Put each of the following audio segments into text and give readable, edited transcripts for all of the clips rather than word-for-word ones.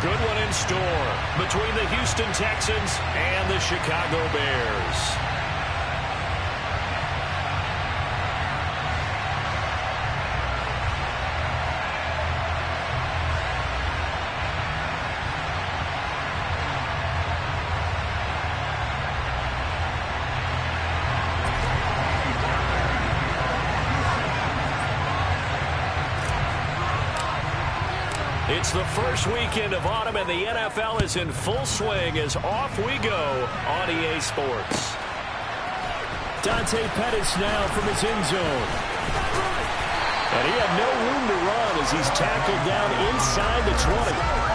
Good one in store between the Houston Texans and the Chicago Bears. It's the first weekend of autumn, and the NFL is in full swing as off we go on EA Sports. Dante Pettis now from his end zone. And he had no room to run as he's tackled down inside the 20.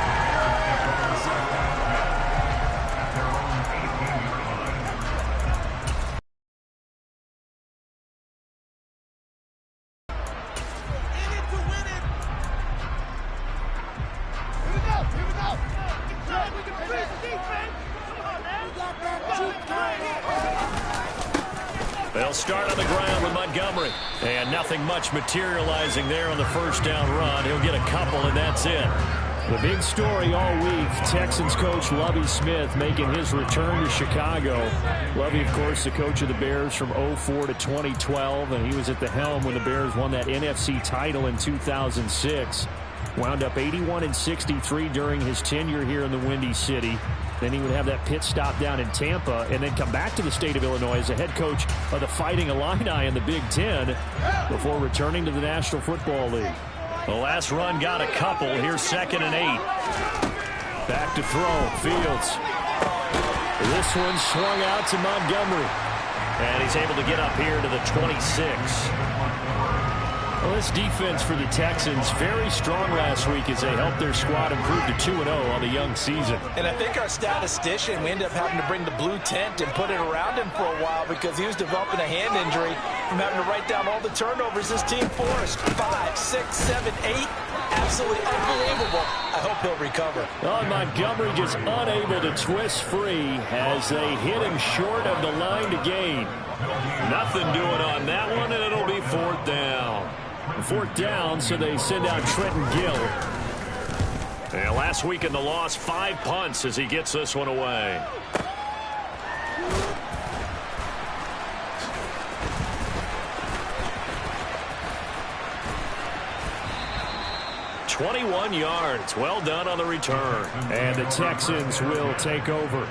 They'll start on the ground with Montgomery. And nothing much materializing there on the first down run. He'll get a couple, and that's it. The big story all week, Texans coach Lovie Smith making his return to Chicago. Lovie, of course, the coach of the Bears from 2004 to 2012, and he was at the helm when the Bears won that NFC title in 2006. Wound up 81-63 during his tenure here in the Windy City. Then he would have that pit stop down in Tampa and then come back to the state of Illinois as the head coach of the Fighting Illini in the Big Ten before returning to the National Football League. The last run got a couple. Here's 2nd and 8. Back to throw. Fields. This one swung out to Montgomery. And he's able to get up here to the 26. Well, this defense for the Texans, very strong last week as they helped their squad improve to 2-0 on the young season. And I think our statistician, we ended up having to bring the blue tent and put it around him for a while because he was developing a hand injury from having to write down all the turnovers this team forced. 5, 6, 7, 8. Absolutely unbelievable. I hope he'll recover. Oh, Montgomery just unable to twist free as they hit him short of the line to gain. Nothing doing on that one, and it'll be 4th down. 4th down, so they send out Trenton Gill. And last week in the loss, 5 punts as he gets this one away. "21 yards. Well done on the return." And the Texans will take over.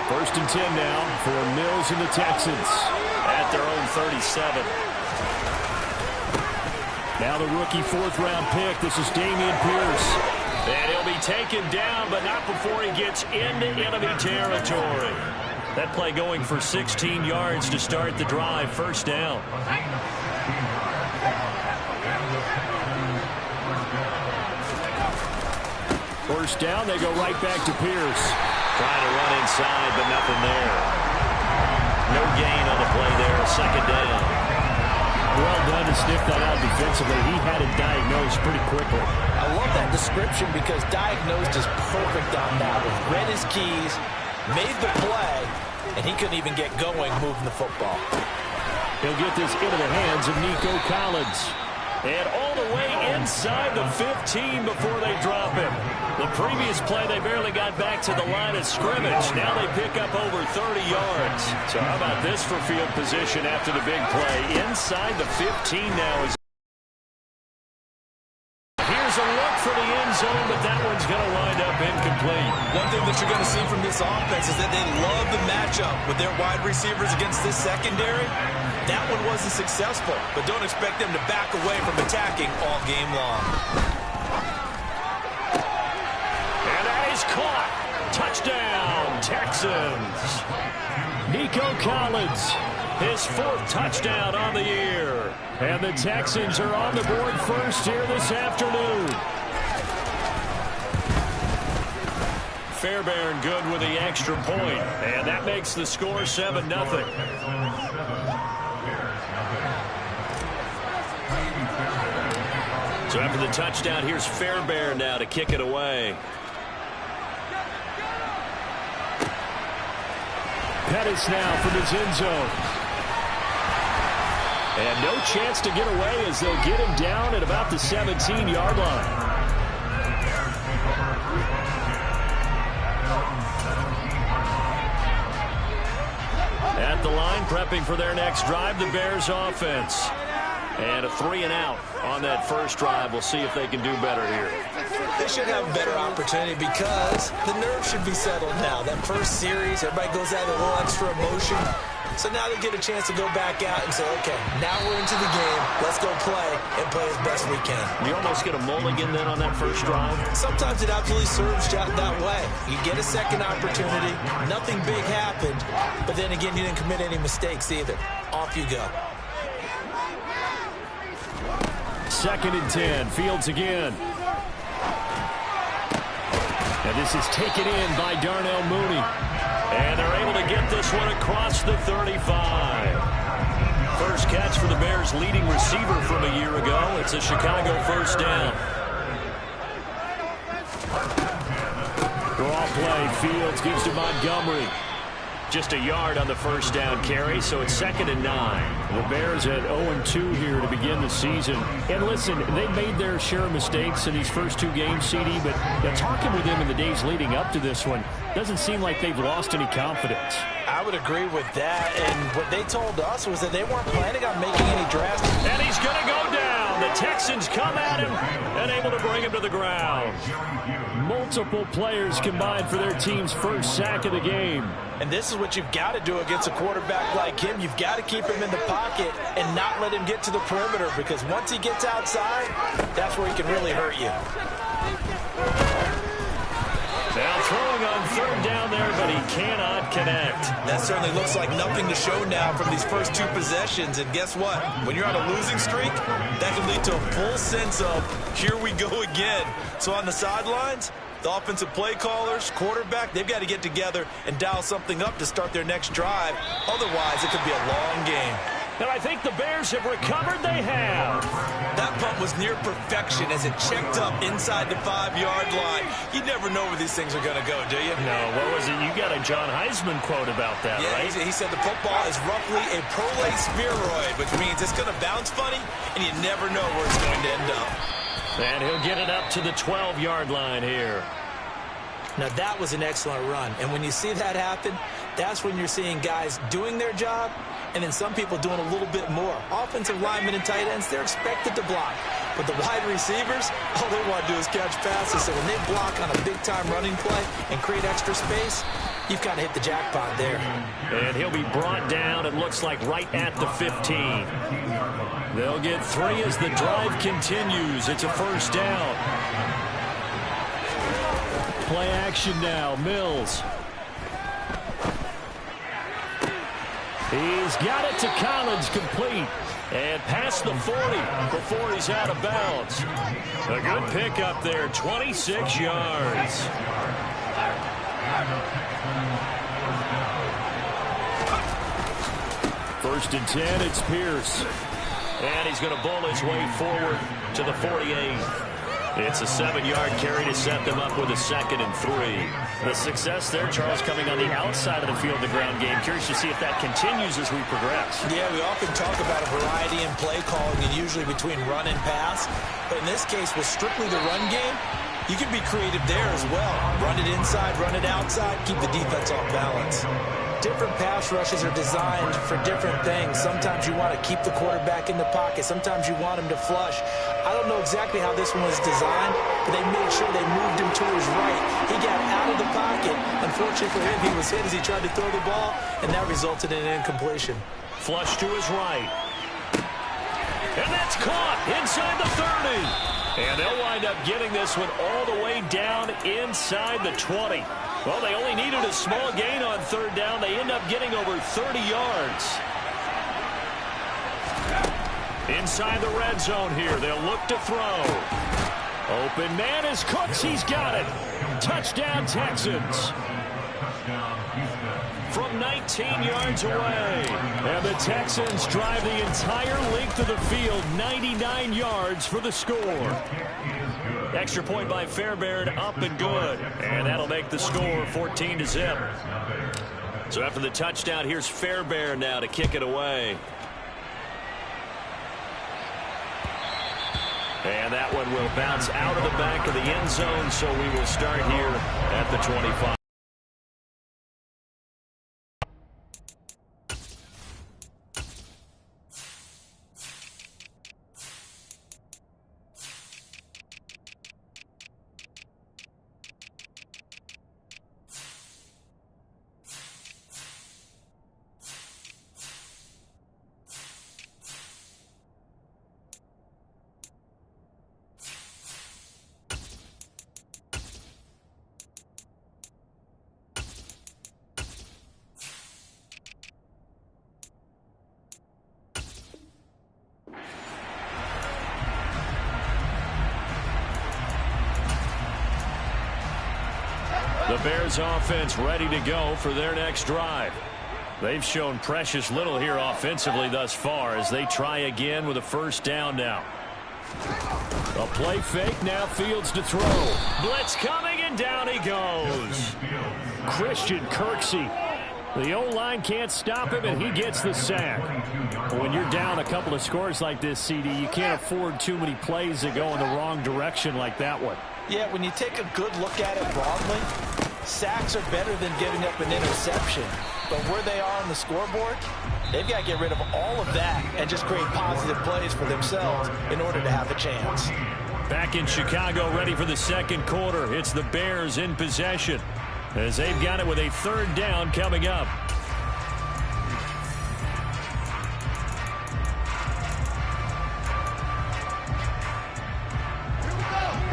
First and 10 now for Mills and the Texans. At their own 37. Now the rookie 4th-round pick. This is Dameon Pierce. And he'll be taken down, but not before he gets into enemy territory. That play going for 16 yards to start the drive. 1st down. First down, they go right back to Pierce. Trying to run inside, but nothing there. No gain on the play there. 2nd down. Well done to sniff that out defensively. He had it diagnosed pretty quickly. I love that description because diagnosed is perfect on that one. Read his keys, made the play, and he couldn't even get going moving the football. He'll get this into the hands of Nico Collins. And all the way inside the 15 before they drop him. The previous play, they barely got back to the line of scrimmage. Now they pick up over 30 yards. So how about this for field position after the big play? Inside the 15 now is. Here's a look for the end zone, but that one's going to wind up incomplete. One thing that you're going to see from this offense is that they love the matchup with their wide receivers against this secondary. That one wasn't successful, but don't expect them to back away from attacking all game long. And that is caught. Touchdown, Texans. Nico Collins, his 4th touchdown on the year. And the Texans are on the board first here this afternoon. Fairbairn good with the extra point, and that makes the score 7-0. So after the touchdown, here's Fairbairn now to kick it away. Pettis now from his end zone. And no chance to get away as they'll get him down at about the 17-yard line. At the line, prepping for their next drive, the Bears offense. And a 3-and-out on that first drive. We'll see if they can do better here. They should have a better opportunity because the nerves should be settled now. That first series, everybody goes out with a little extra emotion. So now they get a chance to go back out and say, okay, now we're into the game. Let's go play and play as best we can. You almost get a mulligan then on that first drive? Sometimes it absolutely serves you that way. You get a second opportunity. Nothing big happened. But then again, you didn't commit any mistakes either. Off you go. 2nd and 10. Fields again. And this is taken in by Darnell Mooney. And they're able to get this one across the 35. First catch for the Bears' leading receiver from a year ago. It's a Chicago first down. Draw play. Fields gives to Montgomery. Just a yard on the first down carry, so it's 2nd and 9. The Bears at 0-2 here to begin the season. And listen, they made their share of mistakes in these first 2 games, CD, but talking with them in the days leading up to this one, doesn't seem like they've lost any confidence. I would agree with that, and what they told us was that they weren't planning on making any drastic. And he's going to go down. The Texans come at him and able to bring him to the ground. Multiple players combined for their team's first sack of the game. And this is what you've got to do against a quarterback like him. You've got to keep him in the pocket and not let him get to the perimeter, because once he gets outside, that's where he can really hurt you. Now throwing on 3rd down there, but he cannot connect. That certainly looks like nothing to show now from these first 2 possessions. And guess what? When you're on a losing streak, that can lead to a full sense of, here we go again. So on the sidelines, the offensive play callers, quarterback, they've got to get together and dial something up to start their next drive. Otherwise, it could be a long game. And I think the Bears have recovered. They have. That punt was near perfection as it checked up inside the 5-yard line. You never know where these things are going to go, do you? No, what was it? You got a John Heisman quote about that, yeah, right? He said the football is roughly a prolate spheroid, which means it's going to bounce funny, and you never know where it's going to end up. And he'll get it up to the 12-yard line here. Now, that was an excellent run. And when you see that happen, that's when you're seeing guys doing their job and then some people doing a little bit more. Offensive linemen and tight ends, they're expected to block. But the wide receivers, all they want to do is catch passes. So when they block on a big-time running play and create extra space, you've kind of hit the jackpot there. And he'll be brought down, it looks like, right at the 15. They'll get 3 as the drive continues. It's a first down. Play action now. Mills. He's got it to Collins, complete. And past the 40 before he's out of bounds. A good pickup there, 26 yards. First and 10, it's Pierce. And he's going to bull his way forward to the 48. It's a 7-yard carry to set them up with a 2nd and 3. The success there, Charles, coming on the outside of the field, the ground game. Curious to see if that continues as we progress. Yeah, we often talk about a variety in play calling and usually between run and pass. But in this case, with strictly the run game, you can be creative there as well. Run it inside, run it outside, keep the defense off balance. Different pass rushes are designed for different things. Sometimes you want to keep the quarterback in the pocket. Sometimes you want him to flush. I don't know exactly how this one was designed, but they made sure they moved him to his right. He got out of the pocket. Unfortunately for him, he was hit as he tried to throw the ball, and that resulted in an incompletion. Flush to his right. And that's caught inside the 30. And they'll wind up getting this one all the way down inside the 20. Well, they only needed a small gain on 3rd down. They end up getting over 30 yards. Inside the red zone here. They'll look to throw. Open man is Cooks. He's got it. Touchdown, Texans. From 19 yards away. And the Texans drive the entire length of the field, 99 yards for the score. Extra point by Fairbairn, up and good. And that'll make the score 14-0. So after the touchdown, here's Fairbairn now to kick it away. And that one will bounce out of the back of the end zone, so we will start here at the 25. The Bears offense ready to go for their next drive. They've shown precious little here offensively thus far as they try again with a first down now. A play fake, now Fields to throw. Blitz coming, and down he goes. Christian Kirksey. The O-line can't stop him, and he gets the sack. When you're down a couple of scores like this, CD, you can't afford too many plays that go in the wrong direction like that one. Yeah, when you take a good look at it broadly, sacks are better than giving up an interception. But where they are on the scoreboard, they've got to get rid of all of that and just create positive plays for themselves in order to have a chance. Back in Chicago, ready for the second quarter. It's the Bears in possession as they've got it with a third down coming up.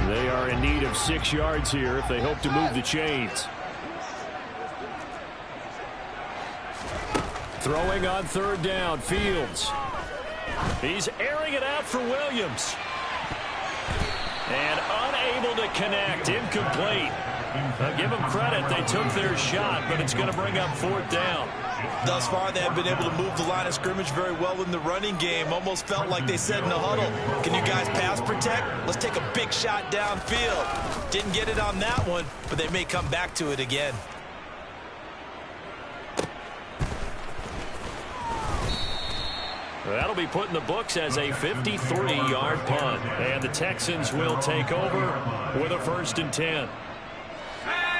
They are in need of 6 yards here if they hope to move the chains. Throwing on third down, Fields. He's airing it out for Williams. And unable to connect, incomplete. Give them credit, they took their shot, but it's going to bring up fourth down. Thus far, they have been able to move the line of scrimmage very well in the running game. Almost felt like they said in the huddle, can you guys pass protect? Let's take a big shot downfield. Didn't get it on that one, but they may come back to it again. That'll be put in the books as a 53-yard punt. And the Texans will take over with a 1st and 10.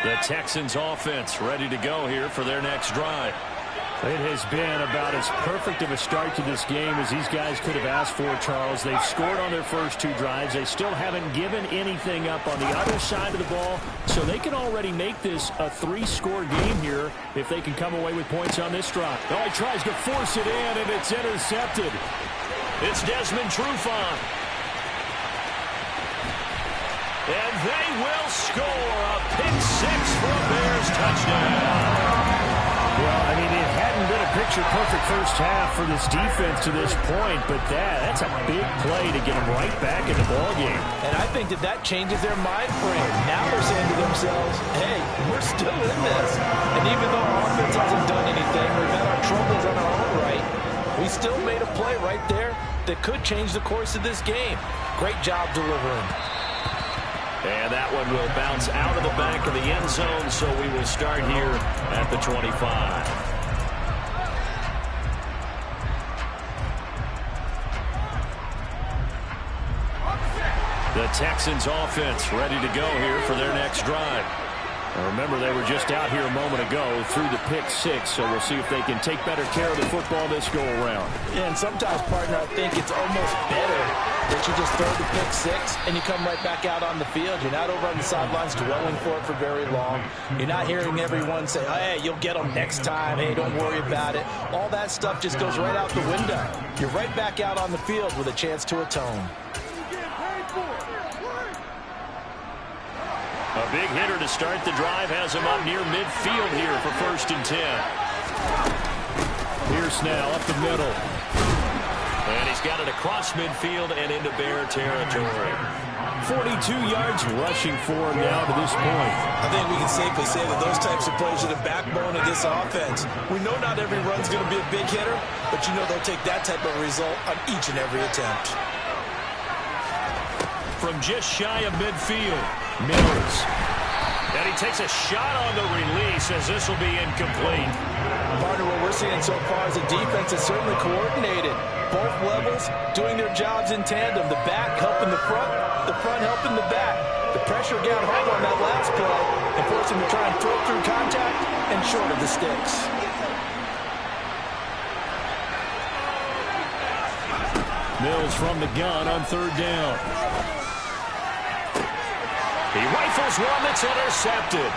The Texans offense ready to go here for their next drive. It has been about as perfect of a start to this game as these guys could have asked for, Charles. They've scored on their first 2 drives. They still haven't given anything up on the other side of the ball, so they can already make this a 3-score game here if they can come away with points on this drive. Oh, he tries to force it in, and it's intercepted. It's Desmond Trufant. And they will score a pick 6 for a Bears touchdown. Well, I mean, it hadn't been a picture-perfect first half for this defense to this point, but that's a big play to get them right back in the ballgame. And I think that changes their mind frame. Now they're saying to themselves, hey, we're still in this. And even though our offense hasn't done anything, we've had our troubles on our own right, we still made a play right there that could change the course of this game. Great job delivering. And that one will bounce out of the back of the end zone, so we will start here at the 25. The Texans offense ready to go here for their next drive. Now remember, they were just out here a moment ago through the pick 6, so we'll see if they can take better care of the football this go-around. Yeah, and sometimes, partner, I think it's almost better that you just throw the pick 6 and you come right back out on the field. You're not over on the sidelines dwelling for it for very long. You're not hearing everyone say, hey, you'll get them next time. Hey, don't worry about it. All that stuff just goes right out the window. You're right back out on the field with a chance to atone. A big hitter to start the drive has him up near midfield here for 1st and 10. Pierce now up the middle. And he's got it across midfield and into Bear territory. 42 yards rushing for him now to this point. I think we can safely say that those types of plays are the backbone of this offense. We know not every run's going to be a big hitter, but you know they'll take that type of result on each and every attempt. From just shy of midfield, Mills. And he takes a shot on the release as this will be incomplete. Partner, what we're seeing so far is the defense is certainly coordinated. Both levels doing their jobs in tandem. The back helping the front helping the back. The pressure got hard on that last play and forced him to try and throw through contact and short of the sticks. Mills from the gun on third down. He rifles one that's intercepted.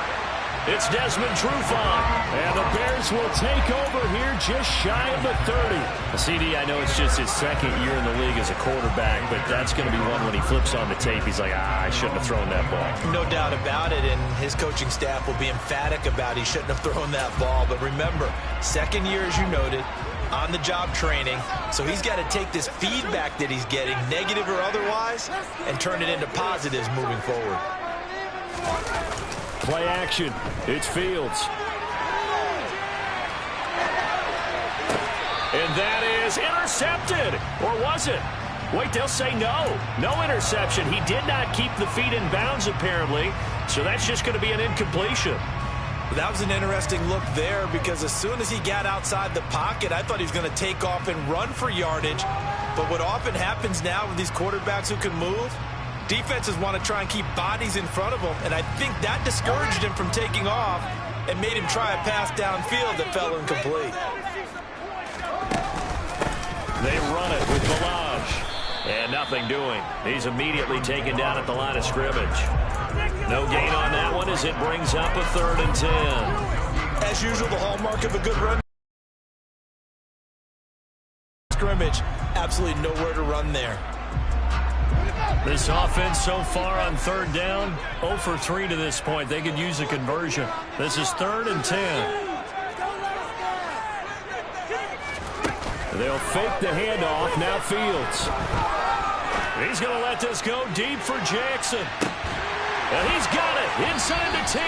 It's Desmond Trufant. And the Bears will take over here just shy of the 30. CD, I know it's just his second year in the league as a quarterback, but that's going to be one when he flips on the tape. He's like, I shouldn't have thrown that ball. No doubt about it, and his coaching staff will be emphatic about he shouldn't have thrown that ball. But remember, second year, as you noted, on-the-job training, so he's got to take this feedback that he's getting, negative or otherwise, and turn it into positives moving forward. Play action. It's Fields. And that is intercepted. Or was it? Wait, they'll say no. No interception. He did not keep the feet in bounds, apparently. So that's just going to be an incompletion. That was an interesting look there because as soon as he got outside the pocket, I thought he was going to take off and run for yardage. But what often happens now with these quarterbacks who can move, defenses want to try and keep bodies in front of them, and I think that discouraged him from taking off and made him try a pass downfield that fell incomplete. They run it with Balaj. And nothing doing. He's immediately taken down at the line of scrimmage. No gain on that one as it brings up a 3rd and 10. As usual, the hallmark of a good run. Scrimmage, absolutely nowhere to run there. This offense so far on 3rd down, 0 for 3 to this point. They could use a conversion. This is 3rd and 10. They'll fake the handoff. Now Fields. He's going to let this go deep for Jackson. And he's got it inside the 10.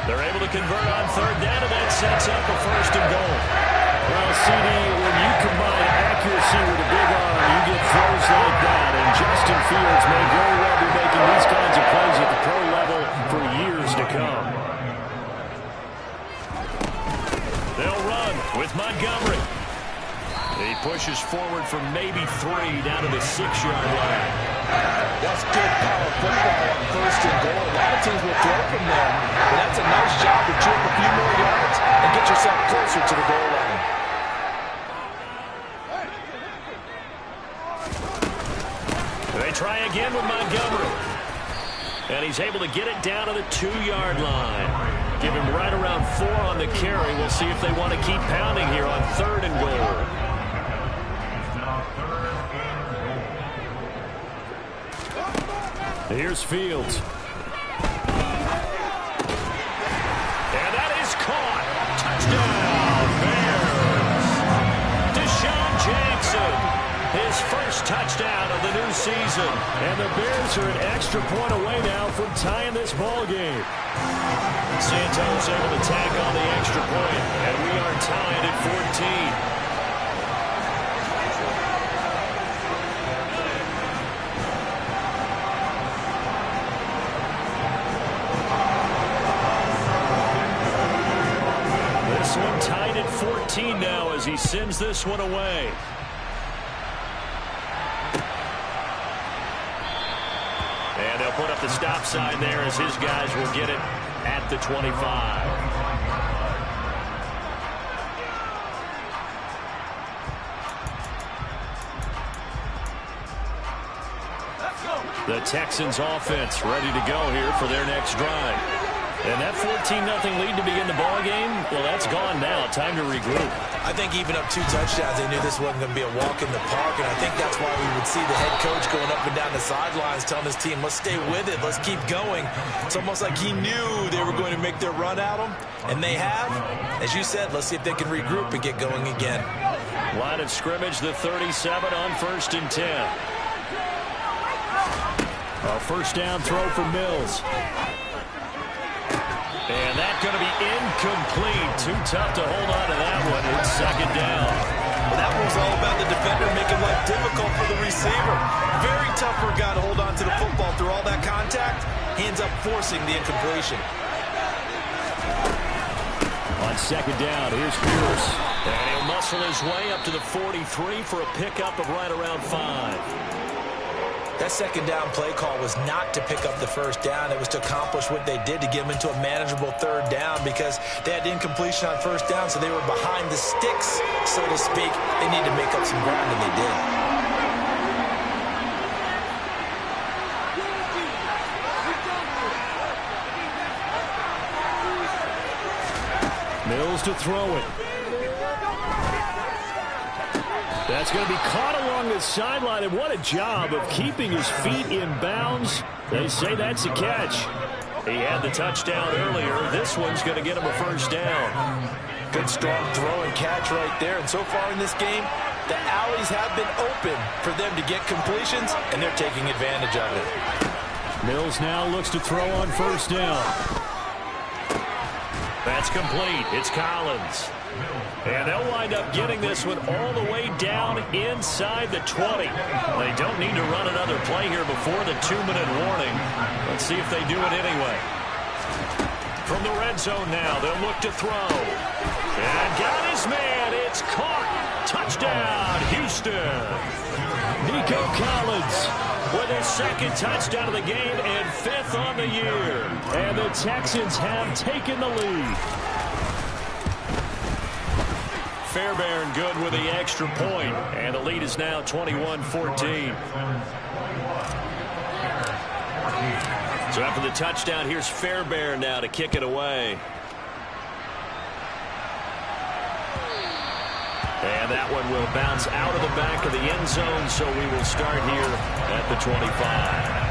They're able to convert on 3rd down, and that sets up a 1st and goal. Well, CD, when you combine accuracy with a big arm, you get throws like that. And Justin Fields may very well be making these kinds of plays at the pro level for years to come. They'll run with Montgomery. He pushes forward for maybe 3 down to the 6-yard line. That's good power football on 1st and goal. A lot of teams will throw from there. But that's a nice job to chip a few more yards and get yourself closer to the goal line. They try again with Montgomery. And he's able to get it down to the 2-yard line. Give him right around 4 on the carry. We'll see if they want to keep pounding here on 3rd and goal. Here's Fields. And that is caught. Touchdown, Bears. Deshaun Jackson, his first touchdown of the new season. And the Bears are an extra point away now from tying this ball game. Santos able to tack on the extra point, and we are tied at 14. Tied at 14 now as he sends this one away. And they'll put up the stop sign there as his guys will get it at the 25. The Texans offense ready to go here for their next drive. And that 14-0 lead to begin the ball game, well, that's gone now. Time to regroup. I think even up 2 touchdowns, they knew this wasn't going to be a walk in the park, and I think that's why we would see the head coach going up and down the sidelines telling his team, let's stay with it, let's keep going. It's almost like he knew they were going to make their run at him, and they have. As you said, let's see if they can regroup and get going again. Line of scrimmage, the 37 on 1st and 10. A first down throw for Mills. And that's going to be incomplete. Too tough to hold on to that one. It's second down. Well, that was all about the defender making life difficult for the receiver. Very tough for a guy to hold on to the football through all that contact. He ends up forcing the incompletion. On second down, here's Pierce. And he'll muscle his way up to the 43 for a pickup of right around 5. That second down play call was not to pick up the first down. It was to accomplish what they did to get them into a manageable third down because they had incompletion on first down, so they were behind the sticks, so to speak. They needed to make up some ground, and they did. Mills to throw it. That's going to be caught along the sideline, and what a job of keeping his feet in bounds. They say that's a catch. He had the touchdown earlier. This one's going to get him a first down. Good, strong throw and catch right there. And so far in this game, the alleys have been open for them to get completions, and they're taking advantage of it. Mills now looks to throw on first down. That's complete. It's Collins. And they'll wind up getting this one all the way down inside the 20. They don't need to run another play here before the 2-minute warning. Let's see if they do it anyway. From the red zone now, they'll look to throw. And got his man. It's caught. Touchdown, Houston. Nico Collins with his second touchdown of the game and 5th on the year. And the Texans have taken the lead. Fairbairn good with the extra point, and the lead is now 21-14. So after the touchdown, here's Fairbairn now to kick it away. And that one will bounce out of the back of the end zone, so we will start here at the 25.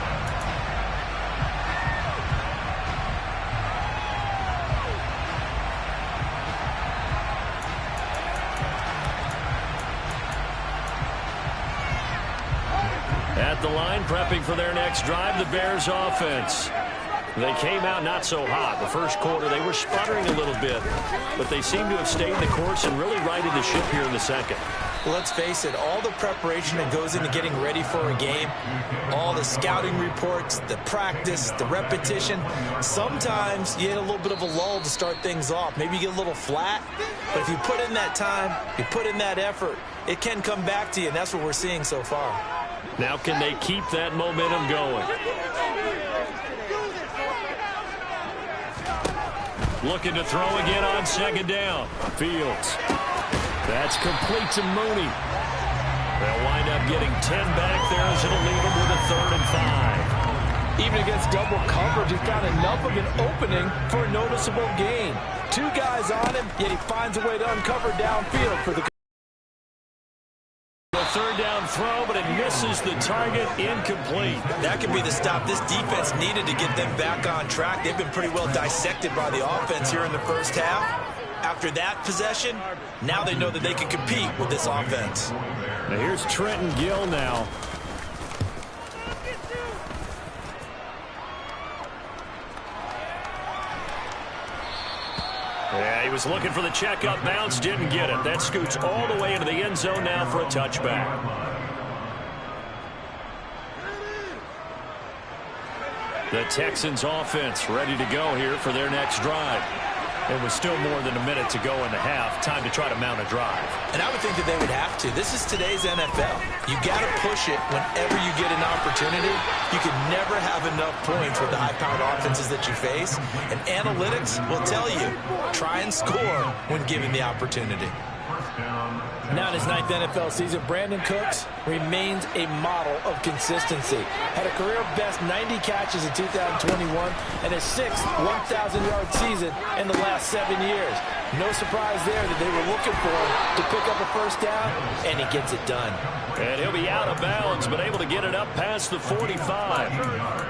At the line, prepping for their next drive, the Bears offense. They came out not so hot. The first quarter, they were sputtering a little bit, but they seem to have stayed the course and really righted the ship here in the second. Well, let's face it, all the preparation that goes into getting ready for a game, all the scouting reports, the practice, the repetition, sometimes you get a little bit of a lull to start things off. Maybe you get a little flat, but if you put in that time, you put in that effort, it can come back to you, and that's what we're seeing so far. Now can they keep that momentum going? Looking to throw again on second down. Fields. That's complete to Mooney. They'll wind up getting 10 back there as it'll leave them with a 3rd and 5. Even against double coverage, he found enough of an opening for a noticeable gain. 2 guys on him, yet he finds a way to uncover downfield for the 3rd down throw, but it misses the target, incomplete. That could be the stop this defense needed to get them back on track. They've been pretty well dissected by the offense here in the first half. After that possession, now they know that they can compete with this offense. Now here's Trenton Gill now. Yeah, he was looking for the check-up bounce, didn't get it. That scoots all the way into the end zone now for a touchback. The Texans offense ready to go here for their next drive. It was still more than a minute to go in the half. Time to try to mount a drive. And I would think that they would have to. This is today's NFL. You got to push it whenever you get an opportunity. You can never have enough points with the high-powered offenses that you face. And analytics will tell you, try and score when given the opportunity. Now in his 9th NFL season, Brandon Cooks remains a model of consistency. Had a career-best 90 catches in 2021 and his 6th 1,000-yard season in the last 7 years. No surprise there that they were looking for him to pick up a first down, and he gets it done. And he'll be out of bounds, but able to get it up past the 45.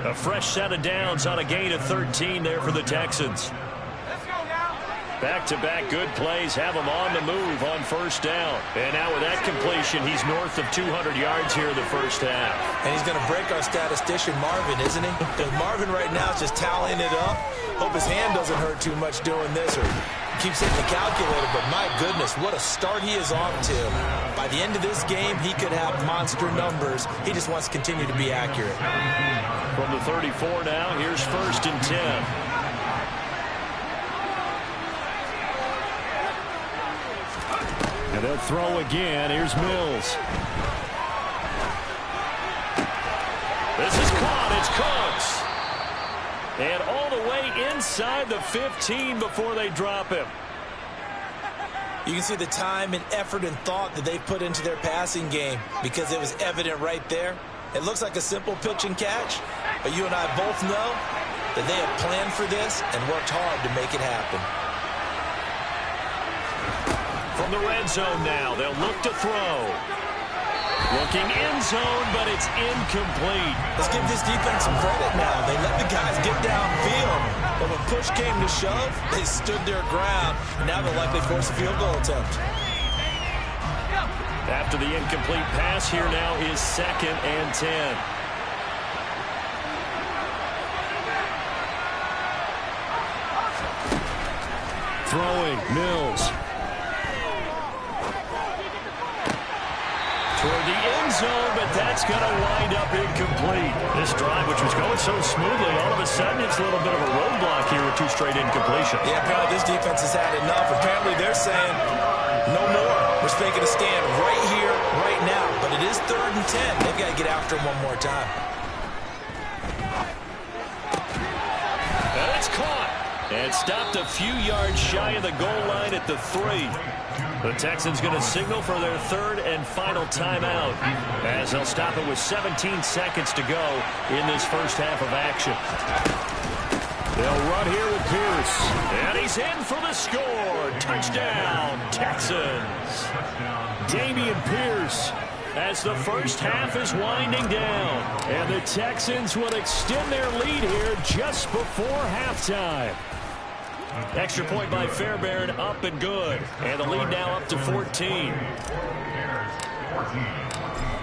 A fresh set of downs on a gain of 13 there for the Texans. Back-to-back good plays have him on the move on first down. And now with that completion, he's north of 200 yards here in the first half. And he's going to break our statistician Marvin, isn't he? Because Marvin right now is just tallying it up. Hope his hand doesn't hurt too much doing this or keeps hitting the calculator. But my goodness, what a start he is off to. By the end of this game, he could have monster numbers. He just wants to continue to be accurate. From the 34 now, here's 1st and 10. And they'll throw again. Here's Mills. This is caught. It's Cooks. And all the way inside the 15 before they drop him. You can see the time and effort and thought that they put into their passing game because it was evident right there. It looks like a simple pitch and catch, but you and I both know that they have planned for this and worked hard to make it happen. From the red zone now, they'll look to throw. Looking end zone, but it's incomplete. Let's give this defense some credit now. They let the guys get downfield, but when push came to shove, they stood their ground. Now they'll likely force a field goal attempt. After the incomplete pass, here now is 2nd and 10. Throwing, Mills. Toward the end zone, but that's going to wind up incomplete. This drive, which was going so smoothly, all of a sudden it's a little bit of a roadblock here with 2 straight incompletions. Yeah, apparently this defense has had enough. Apparently they're saying, no more. We're making a stand right here, right now. But it is 3rd and 10. They've got to get after him one more time. And it's caught. And stopped a few yards shy of the goal line at the 3. The Texans going to signal for their 3rd and final timeout as they'll stop it with 17 seconds to go in this first half of action. They'll run here with Pierce. And he's in for the score. Touchdown, Texans. Dameon Pierce. As the first half is winding down. And the Texans will extend their lead here just before halftime. Extra point by Fairbairn, up and good. And the lead now up to 14.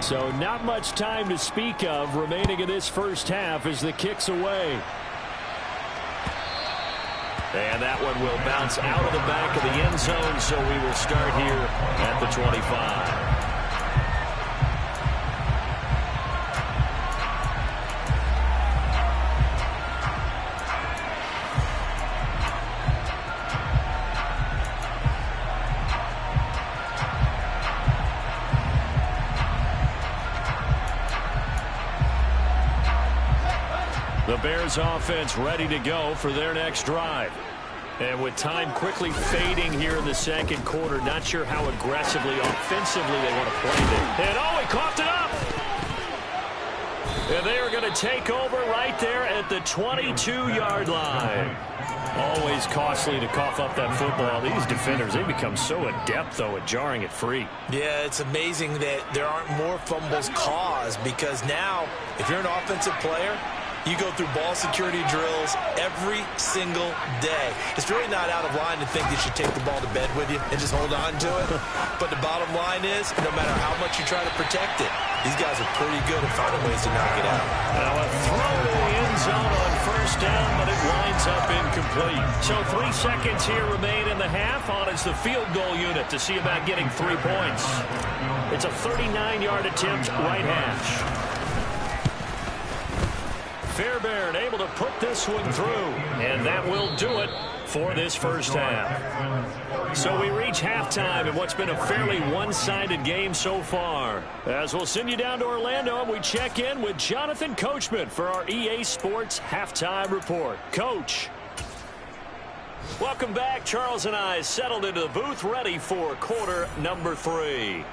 So not much time to speak of remaining in this first half as the kick's away. And that one will bounce out of the back of the end zone, so we will start here at the 25. The Bears offense ready to go for their next drive. And with time quickly fading here in the second quarter, not sure how aggressively, offensively they want to play there. And oh, he coughed it up! And they are going to take over right there at the 22-yard line. Always costly to cough up that football. These defenders, they become so adept, though, at jarring it free. Yeah, it's amazing that there aren't more fumbles caused because now, if you're an offensive player, you go through ball security drills every single day. It's really not out of line to think that you take the ball to bed with you and just hold on to it. But the bottom line is, no matter how much you try to protect it, these guys are pretty good at finding ways to knock it out. Now a throw to the end zone on first down, but it winds up incomplete. So 3 seconds here remain in the half. On is the field goal unit to see about getting 3 points. It's a 39-yard attempt, right hash. Fairbairn able to put this one through, and that will do it for this first half. So we reach halftime in what's been a fairly one-sided game so far. As we'll send you down to Orlando, and we check in with Jonathan Coachman for our EA Sports Halftime Report. Coach. Welcome back. Charles and I settled into the booth ready for quarter number 3.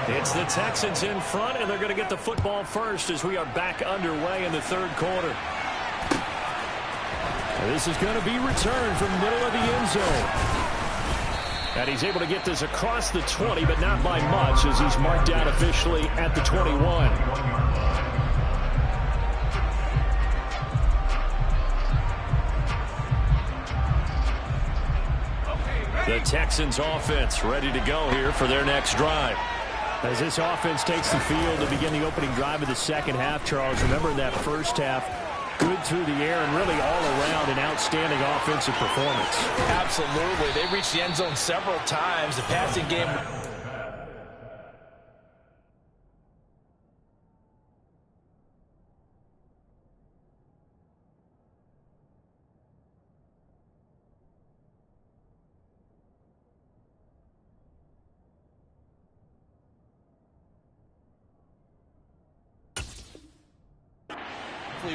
It's the Texans in front, and they're going to get the football first as we are back underway in the third quarter. This is going to be returned from the middle of the end zone. And he's able to get this across the 20, but not by much as he's marked down officially at the 21. The Texans offense ready to go here for their next drive. As this offense takes the field to begin the opening drive of the second half, Charles, remember in that first half, good through the air and really all around an outstanding offensive performance. Absolutely. They reached the end zone several times. The passing game...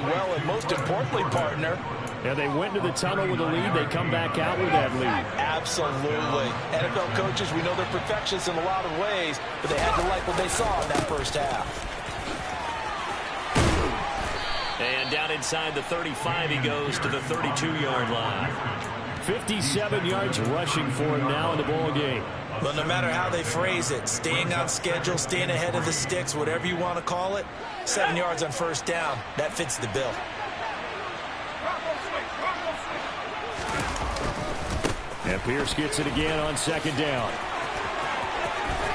well, and most importantly, partner. Yeah, they went to the tunnel with a lead. They come back out with that lead. Absolutely. NFL coaches, we know they're perfectionists in a lot of ways, but they had to like what they saw in that first half. And down inside the 35, he goes to the 32-yard line. 57 yards rushing for him now in the ball game. But no matter how they phrase it, staying on schedule, staying ahead of the sticks, whatever you want to call it, 7 yards on first down, that fits the bill. And Pierce gets it again on second down.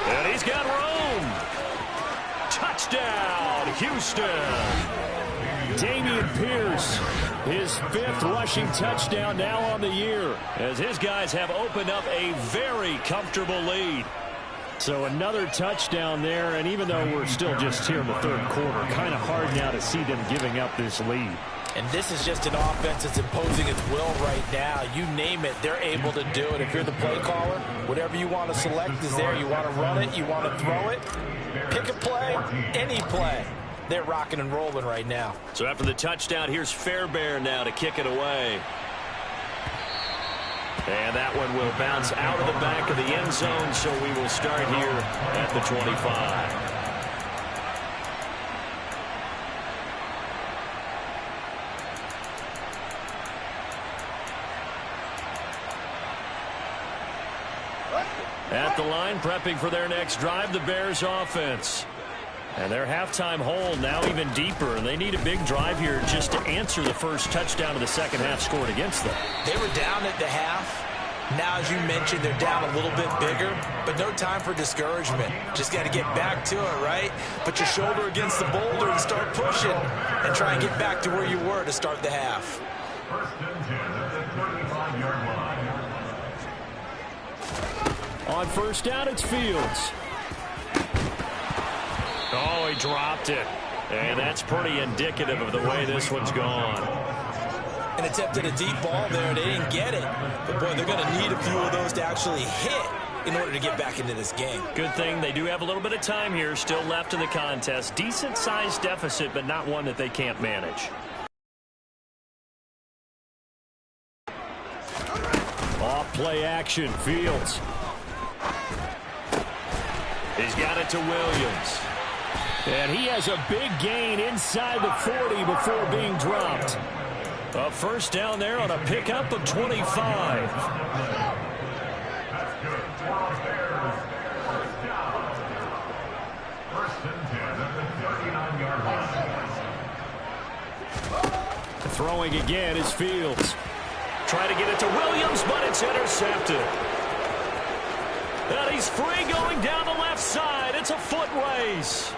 And he's got room. Touchdown, Houston. Dameon Pierce, his 5th rushing touchdown now on the year, as his guys have opened up a very comfortable lead. So another touchdown there, and even though we're still just here in the third quarter, kind of hard now to see them giving up this lead. And this is just an offense that's imposing its will right now. You name it, they're able to do it. If you're the play caller, whatever you want to select is there. You want to run it, you want to throw it, pick a play, any play. They're rocking and rolling right now. So after the touchdown, here's Fairbairn now to kick it away. And that one will bounce out of the back of the end zone, so we will start here at the 25. At the line, prepping for their next drive, the Bears offense. And their halftime hole now even deeper, and they need a big drive here just to answer the first touchdown of the second half scored against them. They were down at the half. Now, as you mentioned, they're down a little bit bigger, but no time for discouragement. Just got to get back to it, right? Put your shoulder against the boulder and start pushing, and try and get back to where you were to start the half. First and 10 at the 35-yard line. On first down, it's Fields. Oh, he dropped it. And that's pretty indicative of the way this one's gone. An attempt at a deep ball there. They didn't get it. But, boy, they're going to need a few of those to actually hit in order to get back into this game. Good thing they do have a little bit of time here still left in the contest. Decent-sized deficit, but not one that they can't manage. Off play action, Fields. He's got it to Williams. And he has a big gain inside the 40 before being dropped. A first down there on a pickup of 25. That's good. First down. First and 10 at the 39-yard line. Throwing again is Fields. Try to get it to Williams, but it's intercepted. And he's free going down the left side. It's a foot race.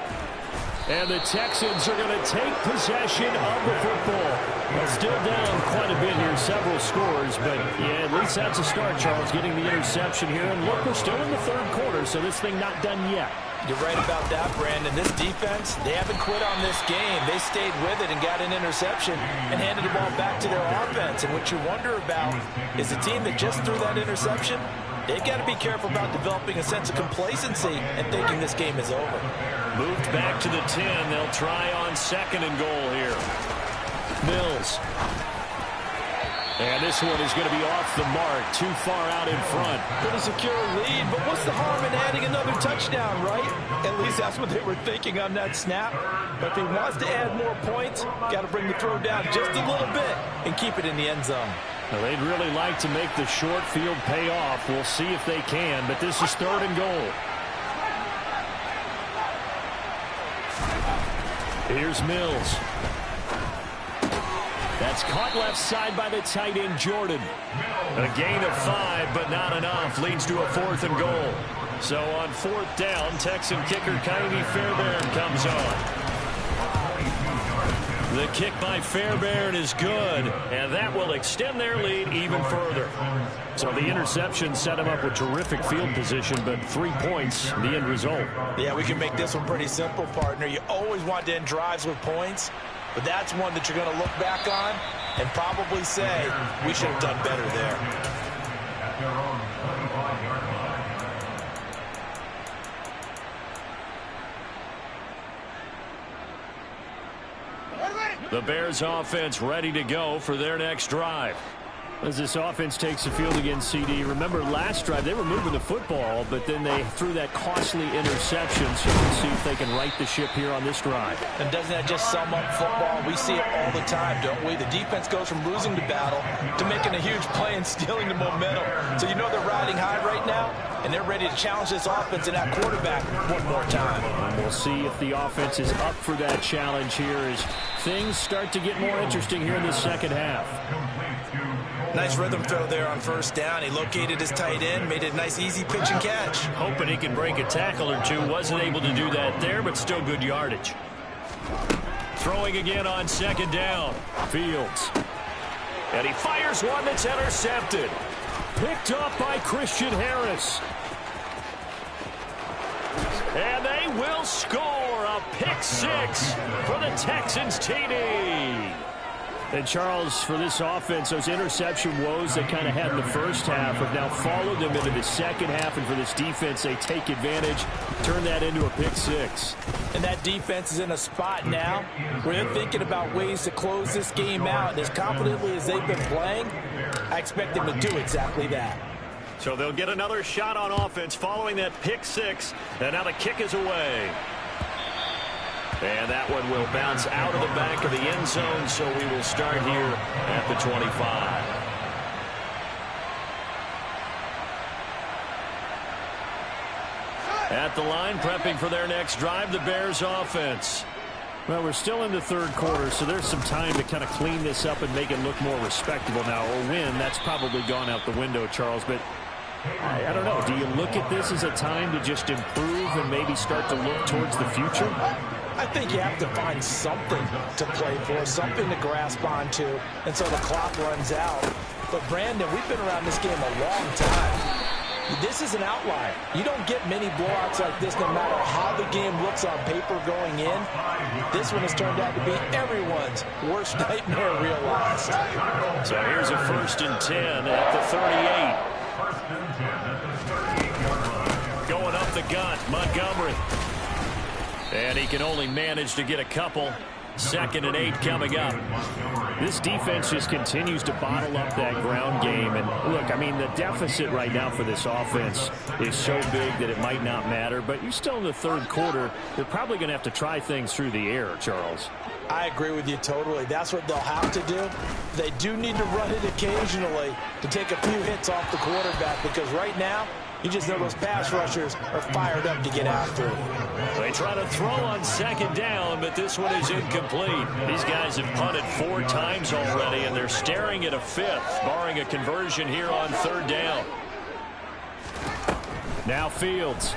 And the Texans are going to take possession of the football. Well, still down quite a bit here, several scores, but yeah, at least that's a start, Charles, getting the interception here. And look, we're still in the third quarter, so this thing not done yet. You're right about that, Brandon. This defense, they haven't quit on this game. They stayed with it and got an interception and handed the ball back to their offense. And what you wonder about is the team that just threw that interception, they've got to be careful about developing a sense of complacency and thinking this game is over. Moved back to the 10. They'll try on second and goal here. Mills. And this one is going to be off the mark, too far out in front. Pretty secure lead, but what's the harm in adding another touchdown, right? At least that's what they were thinking on that snap. But if he wants to add more points, got to bring the throw down just a little bit and keep it in the end zone. Well, they'd really like to make the short field pay off. We'll see if they can, but this is third and goal. Here's Mills. That's caught left side by the tight end, Jordan. A gain of 5, but not enough. Leads to a 4th and goal. So on 4th down, Texan kicker Kaimi Fairbairn comes on. The kick by Fairbairn is good, and that will extend their lead even further. So the interception set him up with terrific field position, but 3 points, the end result. Yeah, we can make this one pretty simple, partner. You always want to end drives with points, but that's one that you're going to look back on and probably say, we should have done better there. At their own 25-yard line. The Bears offense ready to go for their next drive. As this offense takes the field against CD, remember last drive they were moving the football, but then they threw that costly interception. So we'll see if they can right the ship here on this drive. And doesn't that just sum up football? We see it all the time, don't we? The defense goes from losing the battle to making a huge play and stealing the momentum. So you know they're riding high right now, and they're ready to challenge this offense and that quarterback one more time. And we'll see if the offense is up for that challenge here as things start to get more interesting here in the second half. Nice rhythm throw there on 1st down. He located his tight end, made it a nice easy pitch and catch. Hoping he can break a tackle or two. Wasn't able to do that there, but still good yardage. Throwing again on 2nd down. Fields. And he fires one that's intercepted. Picked up by Christian Harris. And they will score a pick 6 for the Texans TD. And Charles, for this offense, those interception woes they kind of had in the first half have now followed them into the second half. And for this defense, they take advantage, turn that into a pick 6. And that defense is in a spot now where they're thinking about ways to close this game out. And as confidently as they've been playing, I expect them to do exactly that. So they'll get another shot on offense following that pick 6. And now the kick is away. And that one will bounce out of the back of the end zone, so we will start here at the 25. At the line, prepping for their next drive, the Bears offense. Well, we're still in the 3rd quarter, so there's some time to kind of clean this up and make it look more respectable now. Or win, that's probably gone out the window, Charles. But I don't know. Do you look at this as a time to just improve and maybe start to look towards the future? I think you have to find something to play for, something to grasp onto, and so the clock runs out. But, Brandon, we've been around this game a long time. This is an outlier. You don't get many blowouts like this no matter how the game looks on paper going in. This one has turned out to be everyone's worst nightmare realized. So here's a 1st and 10 at the 38. 1st and 10 at the 38-yard line. Going up the gut, Montgomery. And he can only manage to get a couple. 2nd and 8 coming up. This defense just continues to bottle up that ground game. And look, I mean, the deficit right now for this offense is so big that it might not matter. But you're still in the 3rd quarter. They're probably going to have to try things through the air, Charles. I agree with you totally. That's what they'll have to do. They do need to run it occasionally to take a few hits off the quarterback, because right now, you just know those pass rushers are fired up to get after it. They try to throw on 2nd down, but this one is incomplete. These guys have punted 4 times already, and they're staring at a 5th, barring a conversion here on 3rd down. Now Fields.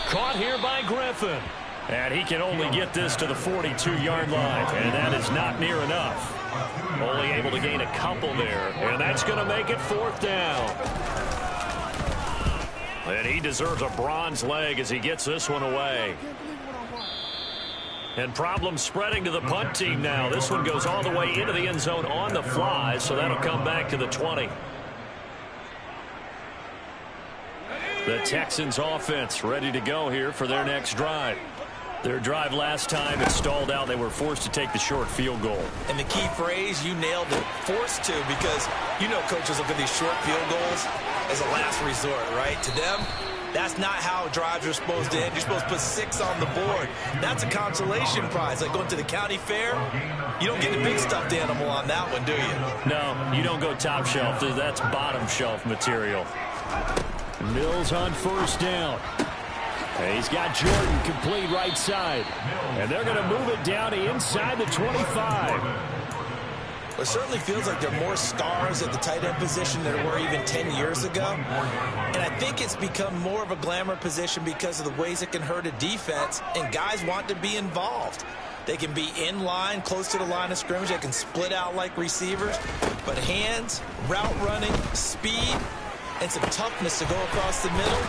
Caught here by Griffin. And he can only get this to the 42-yard line, and that is not near enough. Only able to gain a couple there, and that's going to make it 4th down. And he deserves a bronze leg as he gets this one away. And problems spreading to the punt team now. This one goes all the way into the end zone on the fly, so that'll come back to the 20. The Texans offense ready to go here for their next drive. Their drive last time, it stalled out. They were forced to take the short field goal. And the key phrase, you nailed it, forced to, because you know coaches look at these short field goals as a last resort, right? To them, that's not how drives are supposed to end. You're supposed to put 6 on the board. That's a consolation prize. Like going to the county fair, you don't get the big stuffed animal on that one, do you? No, you don't go top shelf. That's bottom shelf material. Mills on 1st down. He's got Jordan complete right side. And they're going to move it down to inside the 25. It certainly feels like there are more stars at the tight end position than there were even 10 years ago. And I think it's become more of a glamour position because of the ways it can hurt a defense, and guys want to be involved. They can be in line, close to the line of scrimmage. They can split out like receivers. But hands, route running, speed, and some toughness to go across the middle,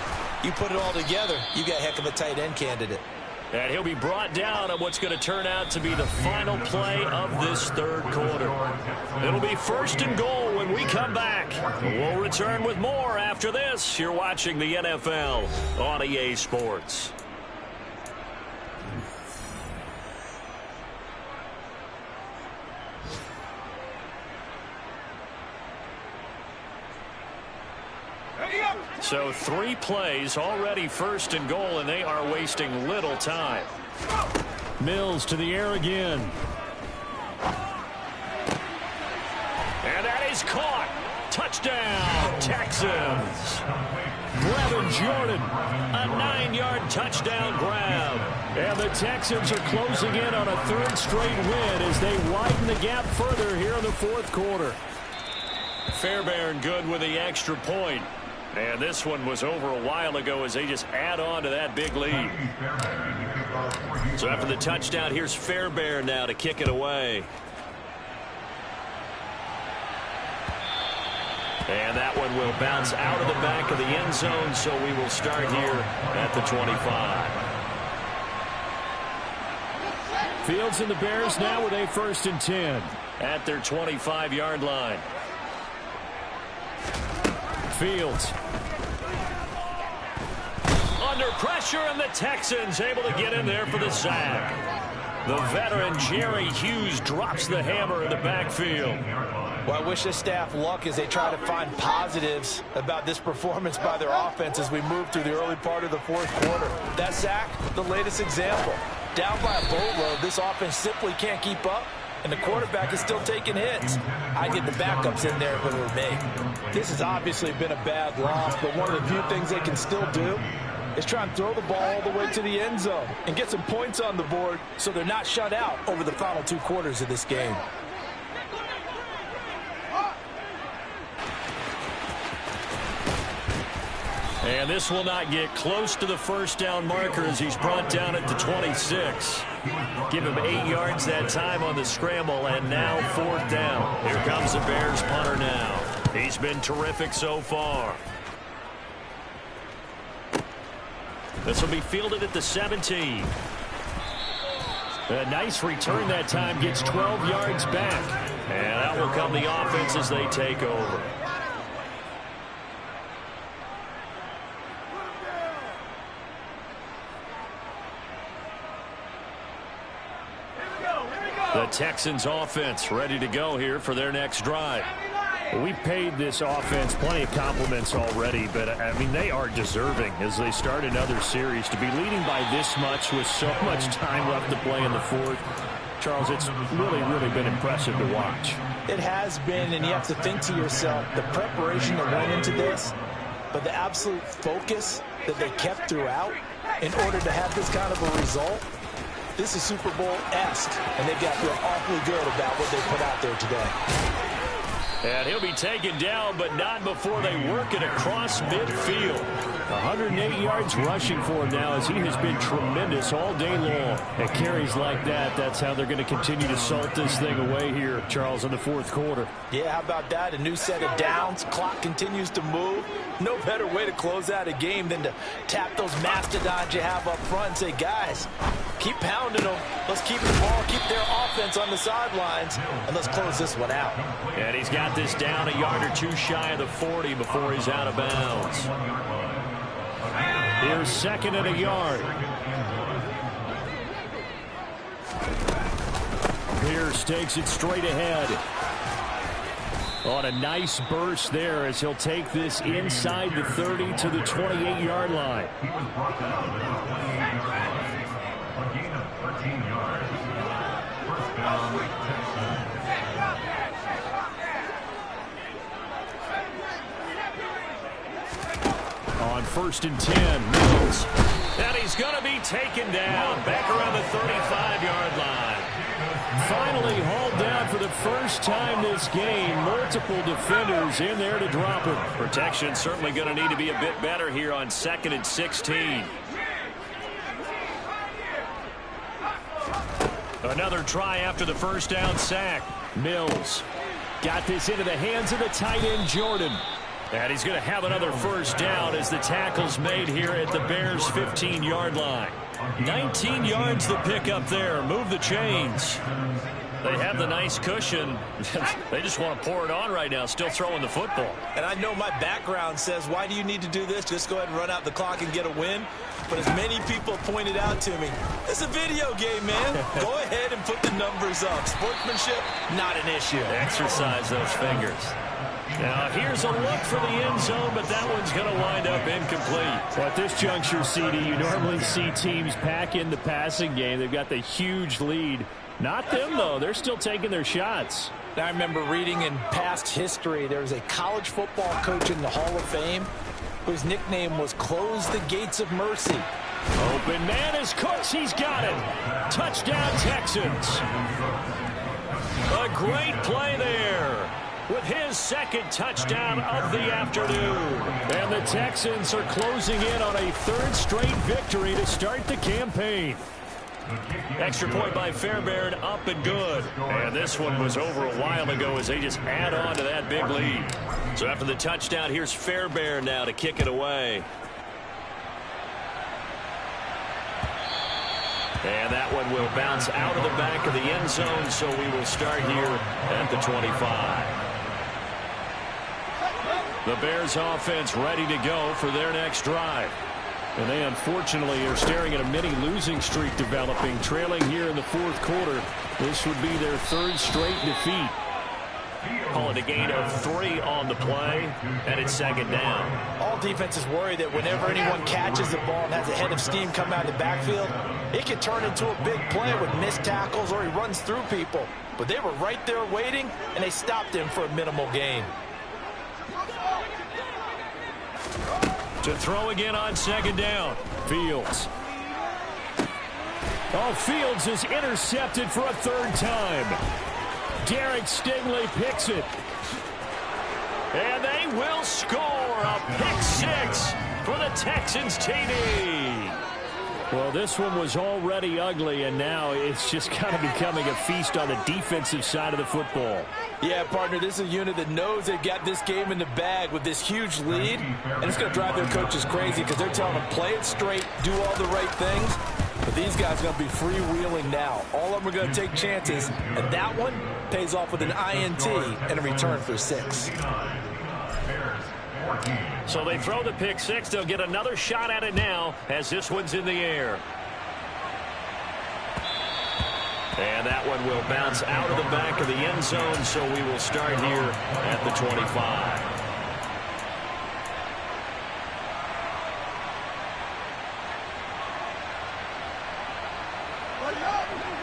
you put it all together, you got a heck of a tight end candidate. And he'll be brought down on what's going to turn out to be the final play of this third quarter. It'll be 1st and goal when we come back. We'll return with more after this. You're watching the NFL on EA Sports. So 3 plays already 1st and goal, and they are wasting little time. Mills to the air again. And that is caught. Touchdown, Texans. Brevin Jordan. A 9-yard touchdown grab. And the Texans are closing in on a 3rd straight win as they widen the gap further here in the 4th quarter. Fairbairn good with the extra point. And this one was over a while ago as they just add on to that big lead. So after the touchdown, here's Fairbairn now to kick it away. And that one will bounce out of the back of the end zone, so we will start here at the 25. Fields and the Bears now with a 1st and 10. At their 25-yard line. Fields. Under pressure, and the Texans able to get in there for the sack. The veteran Jerry Hughes drops the hammer in the backfield. Well, I wish this staff luck as they try to find positives about this performance by their offense as we move through the early part of the 4th quarter. That sack, the latest example. Down by a boatload, this offense simply can't keep up, and the quarterback is still taking hits. I get the backups in there if it were me. This has obviously been a bad loss, but one of the few things they can still do is try and throw the ball all the way to the end zone and get some points on the board so they're not shut out over the final 2 quarters of this game. And this will not get close to the 1st down marker as he's brought down at the 26. Give him 8 yards that time on the scramble, and now 4th down. Here comes the Bears punter now. He's been terrific so far. This will be fielded at the 17. A nice return that time, gets 12 yards back. And that will come the offense as they take over. The Texans offense ready to go here for their next drive. We've paid this offense plenty of compliments already, but, I mean, they are deserving as they start another series. To be leading by this much with so much time left to play in the 4th, Charles, it's really, really been impressive to watch. It has been, and you have to think to yourself, the preparation that went into this, but the absolute focus that they kept throughout in order to have this kind of a result. This is Super Bowl-esque, and they've got to feel awfully good about what they put out there today. And he'll be taken down, but not before they work it across midfield. 108 yards rushing for him now as he has been tremendous all day long. At carries like that, that's how they're going to continue to salt this thing away here, Charles, in the 4th quarter. Yeah, how about that? A new set of downs. Clock continues to move. No better way to close out a game than to tap those mastodons you have up front and say, guys, keep pounding them. Let's keep the ball, keep their offense on the sidelines, and let's close this one out. And he's got this down a yard or 2 shy of the 40 before he's out of bounds. Here's 2nd and a yard. Pierce takes it straight ahead. On a nice burst there as he'll take this inside the 30 to the 28-yard line. He was brought down to a gain of 13 yards. 1st down, Texans. On 1st and 10, Mills And he's going to be taken down back around the 35-yard line. Finally hauled down for the first time this game. Multiple defenders in there to drop him. Protection certainly going to need to be a bit better here on 2nd and 16. Another try after the first down sack. Mills got this into the hands of the tight end, Jordan. And he's going to have another first down as the tackle's made here at the Bears' 15-yard line. 19 yards to pick up there. Move the chains. They have the nice cushion. They just want to pour it on right now, still throwing the football. And I know my background says, why do you need to do this? Just go ahead and run out the clock and get a win. But as many people pointed out to me, it's a video game, man. Go ahead and put the numbers up. Sportsmanship, not an issue. Exercise those fingers. Now, here's a look for the end zone, but that one's going to wind up incomplete. Well, at this juncture, CD, you normally see teams pack in the passing game. They've got the huge lead. Not them, though. They're still taking their shots. I remember reading in past history, there was a college football coach in the Hall of Fame whose nickname was Close the Gates of Mercy. Open man is Cooks. He's got it. Touchdown, Texans. A great play there with his second touchdown of the afternoon. And the Texans are closing in on a third straight victory to start the campaign. Extra point by Fairbairn, up and good. And this one was over a while ago as they just add on to that big lead. So after the touchdown, here's Fairbairn now to kick it away. And that one will bounce out of the back of the end zone, so we will start here at the 25. The Bears offense ready to go for their next drive. And they unfortunately are staring at a mini losing streak developing, trailing here in the fourth quarter. This would be their third straight defeat. Call it a gain of 3 on the play, and it's second down. All defenses worry that whenever anyone catches the ball and has a head of steam come out of the backfield, it can turn into a big play with missed tackles or he runs through people. But they were right there waiting, and they stopped him for a minimal gain. To throw again on second down. Fields. Oh, Fields is intercepted for a third time. Derek Stingley picks it. And they will score a pick 6 for the Texans TD. Well, this one was already ugly, and now it's just kind of becoming a feast on the defensive side of the football. Yeah, partner, this is a unit that knows they've got this game in the bag with this huge lead, and it's going to drive their coaches crazy because they're telling them play it straight, do all the right things. But these guys are going to be freewheeling now. All of them are going to take chances, and that one pays off with an INT and a return for 6. So they throw the pick 6. They'll get another shot at it now as this one's in the air. And that one will bounce out of the back of the end zone, so we will start here at the 25.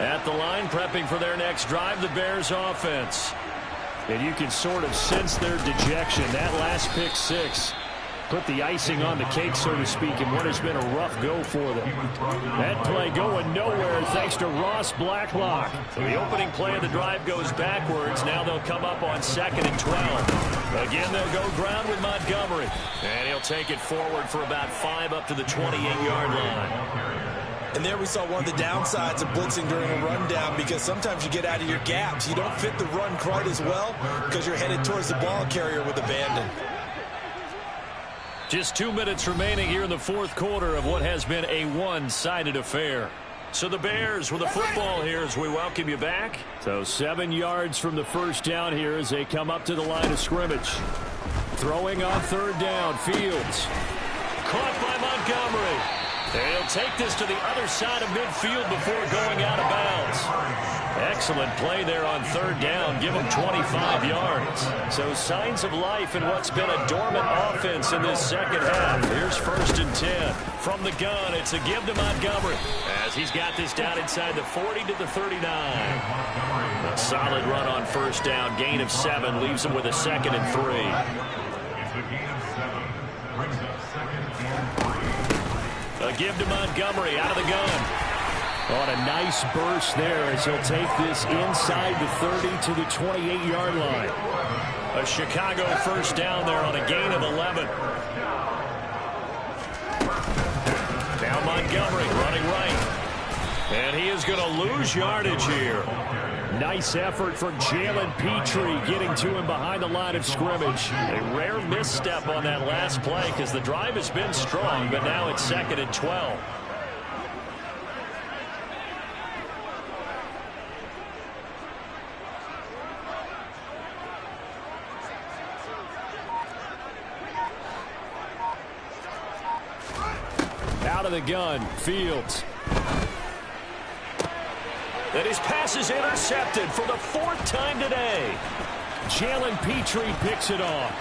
At the line, prepping for their next drive, the Bears offense. And you can sort of sense their dejection. That last pick 6 put the icing on the cake, so to speak, in what has been a rough go for them. That play going nowhere thanks to Ross Blacklock. So the opening play of the drive goes backwards. Now they'll come up on 2nd and 12. Again, they'll go ground with Montgomery. And he'll take it forward for about 5 up to the 28-yard line. And there we saw one of the downsides of blitzing during a rundown, because sometimes you get out of your gaps. You don't fit the run quite as well because you're headed towards the ball carrier with abandon. Just 2 minutes remaining here in the fourth quarter of what has been a one-sided affair. So the Bears with the football here as we welcome you back. So 7 yards from the first down here as they come up to the line of scrimmage. Throwing on third down, Fields. Caught by Montgomery. And he'll take this to the other side of midfield before going out of bounds. Excellent play there on third down. Give him 25 yards. So signs of life in what's been a dormant offense in this second half. Here's 1st and 10. From the gun, it's a give to Montgomery as he's got this down inside the 40 to the 39. A solid run on first down. Gain of 7 leaves him with a 2nd and 3. It's a gain of 7. Brings up 2nd and 3. A give to Montgomery out of the gun. On a nice burst there as he'll take this inside the 30 to the 28-yard line. A Chicago first down there on a gain of 11. Now Montgomery running right. And he is going to lose yardage here. Nice effort from Jalen Petrie getting to him behind the line of scrimmage. A rare misstep on that last play because the drive has been strong, but now it's 2nd and 12. Out of the gun, Fields. And his pass is intercepted for the 4th time today. Jalen Petrie picks it off.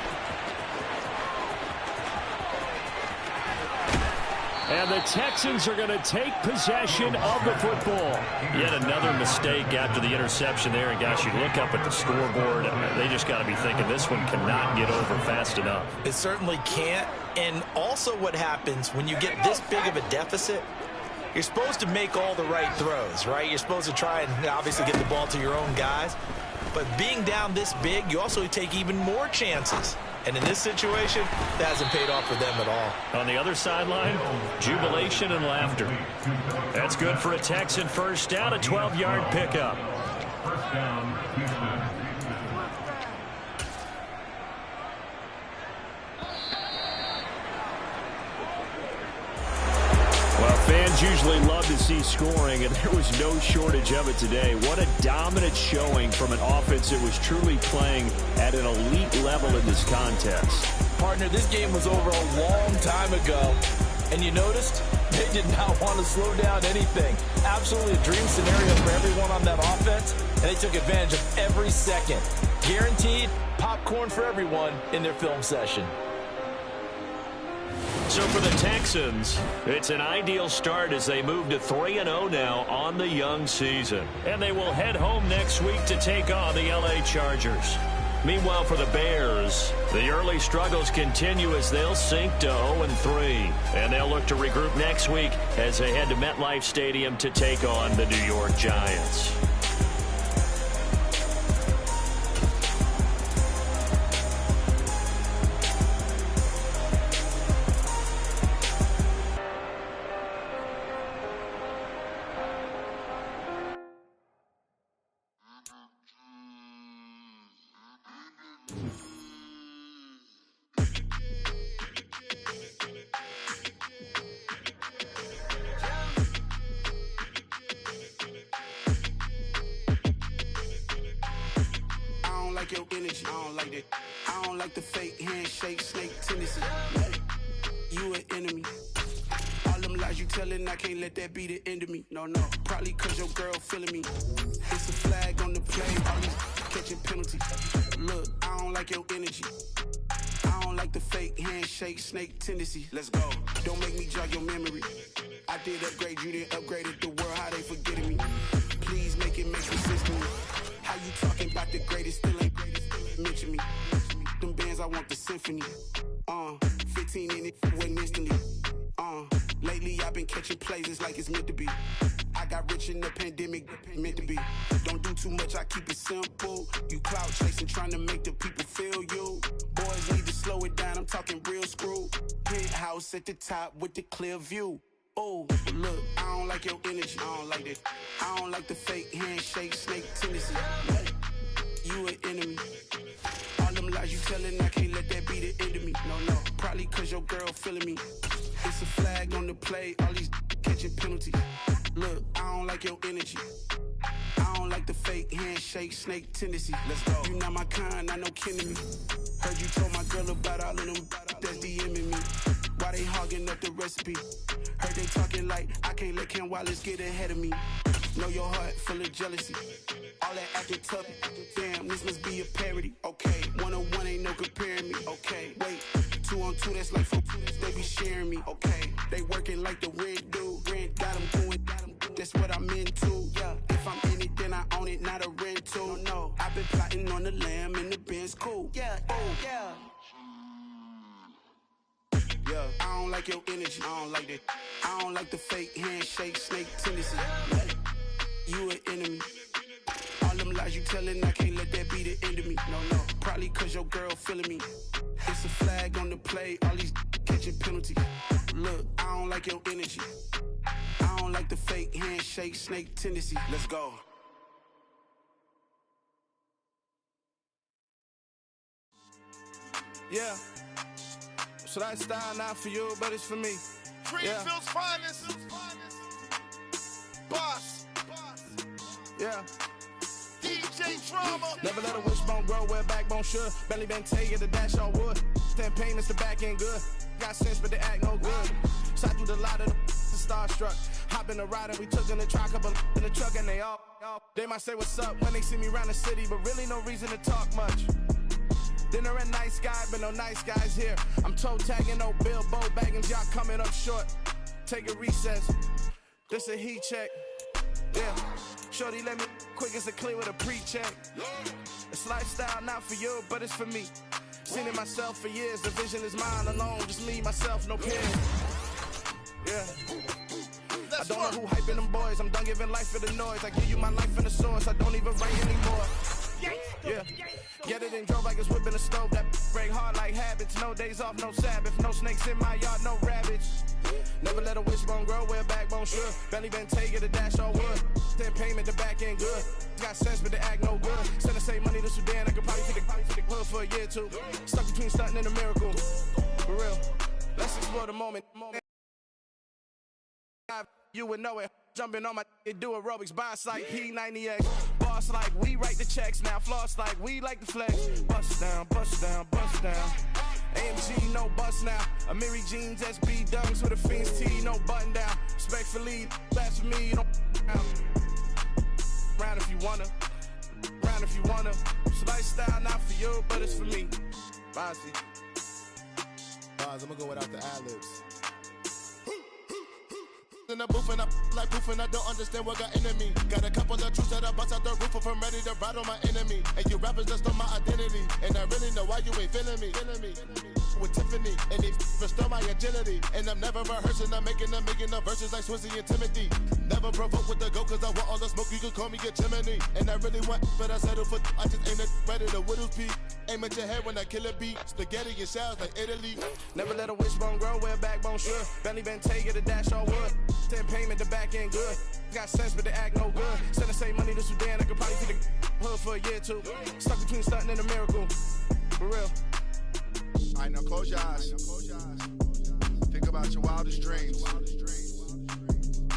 And the Texans are going to take possession of the football. Yet another mistake after the interception there. And, gosh, you look up at the scoreboard, they just got to be thinking this one cannot get over fast enough. It certainly can't. And also what happens when you get this big of a deficit, you're supposed to make all the right throws, right? You're supposed to try and obviously get the ball to your own guys. But being down this big, you also take even more chances. And in this situation, that hasn't paid off for them at all. On the other sideline, jubilation and laughter. That's good for a Texan first down, a 12-yard pickup. First down, Houston. Well, fans usually love to see scoring, and there was no shortage of it today. What a dominant showing from an offense that was truly playing at an elite level in this contest. Partner, this game was over a long time ago, and you noticed they did not want to slow down anything. Absolutely a dream scenario for everyone on that offense, and they took advantage of every second. Guaranteed popcorn for everyone in their film session. So for the Texans, it's an ideal start as they move to 3-0 now on the young season. And they will head home next week to take on the LA Chargers. Meanwhile, for the Bears, the early struggles continue as they'll sink to 0-3. And they'll look to regroup next week as they head to MetLife Stadium to take on the New York Giants. Your energy, I don't like that. I don't like the fake handshake, snake tendency. You an enemy. All them lies you telling, I can't let that be the end of me. No, probably cause your girl feeling me. It's a flag on the play, all these catching penalties. Look, I don't like your energy. I don't like the fake handshake, snake tendency. Let's go. Don't make me jog your memory. I did upgrade, you didn't upgrade it. The world, how they forgetting me. Please make it make sense to me. How you talking about the greatest, still ain't greatest, mention me. Them bands, I want the symphony. 15 in it, went instantly. Lately I've been catching plays, it's like it's meant to be. I got rich in the pandemic, meant to be. Don't do too much, I keep it simple. You clout chasing, trying to make the people feel you. Boys need to slow it down, I'm talking real screw. Penthouse at the top with the clear view. Oh, look, I don't like your energy. I don't like that. I don't like the fake handshake, snake tendency. You an enemy. All them lies you telling, I can't let that be the end of me. No, probably cause your girl feeling me. It's a flag on the play, all these catching penalties. Look, I don't like your energy. I don't like the fake handshake, snake tendency. Let's go. You not my kind, I know kidding me. Heard you told my girl about all of them that's DMing me. Why they hogging up the recipe? Heard they talking like I can't let Ken Wallace get ahead of me. Know your heart full of jealousy. All that acting tough, damn, this must be a parody. Okay, 1-on-1 ain't no comparing me. Okay, wait, 2-on-2, that's like 4, they be sharing me. Okay, they working like the rent do. Rent got them doing, that's what I'm into. Yeah, if I'm in it, then I own it, not a rental. No, I've been plotting on the lamb and the Benz cool. Yeah, oh, yeah. Yeah, I don't like your energy. I don't like that. I don't like the fake handshake, snake tendency. You an enemy. All them lies you telling, I can't let that be the end of me. No. Probably cause your girl feeling me. It's a flag on the play, all these catching penalties. Look, I don't like your energy. I don't like the fake handshake, snake tendency. Let's go. Yeah. So that style not for you, but it's for me. Greenfield's finest. Boss. Yeah. DJ Drama. Never let a wishbone grow where backbone should. Belly been taking the dash all wood. 10 payments, the back end good. Got sense, but they act no good. Side through the lot of the starstruck. Hop in the ride and we took in the truck, couple in the truck and they all. They might say what's up when they see me around the city, but really no reason to talk much. Dinner and nice guy, but no nice guys here. I'm toe tagging, no Bilbo baggins, y'all coming up short. Take a recess. This a heat check. Yeah. Shorty let me quick as a clear with a pre-check. It's lifestyle not for you, but it's for me. Seen it myself for years. The vision is mine alone. Just me, myself, no peers. Yeah. I don't know who hyping them boys. I'm done giving life for the noise. I give you my life in the source. I don't even write anymore. Yeah. Get it and drove like it's whipping a stove. That break hard like habits. No days off, no Sabbath. No snakes in my yard, no rabbits. Never let a wishbone grow where backbone should. Belly been taking the dash all wood. 10 payment, the back end good. Got sense, but they act no good. Send the same money to Sudan. I could probably take the hood for a year or two. Stuck between stunting and a miracle. For real. Let's explore the moment. You would know it. Jumping on my do aerobics, boss like P90X. Boss like we write the checks now. Floss like we like the flex. Bust down, bust down, bust down. AMG, no bust now. Amiri jeans, SB dunks with a Fiends T, no button down. Respectfully, that's for me, you don't round if you wanna. Round if you wanna. It's lifestyle not for you, but it's for me. Bossy. Bars, I'm gonna go without the ad-libs. In the booth and I like proof and I don't understand what got into me. Got a couple of truths that I bust out the roof if I'm ready to ride on my enemy. And you rappers just on my identity. And I really know why you ain't feeling me. With Tiffany and they restore my agility. And I'm never rehearsing, I'm making the verses like Swizzy and Timothy. Never provoke with the go cause I want all the smoke, you can call me a chimney. And I really want, but I settle for I just ain't ready to Whittles Peak. Aim at your head when I kill a beat. Spaghetti and shells like Italy. Never let a wishbone grow where backbone should. Belly been taking the dash all wood. 10 payment, the back end good. Got sense, but they act no good. Send the same money to Sudan. I could probably take the hood for a year or two. Stuck between stunting and a miracle. For real. All right, now close your eyes. Think about your wildest dreams.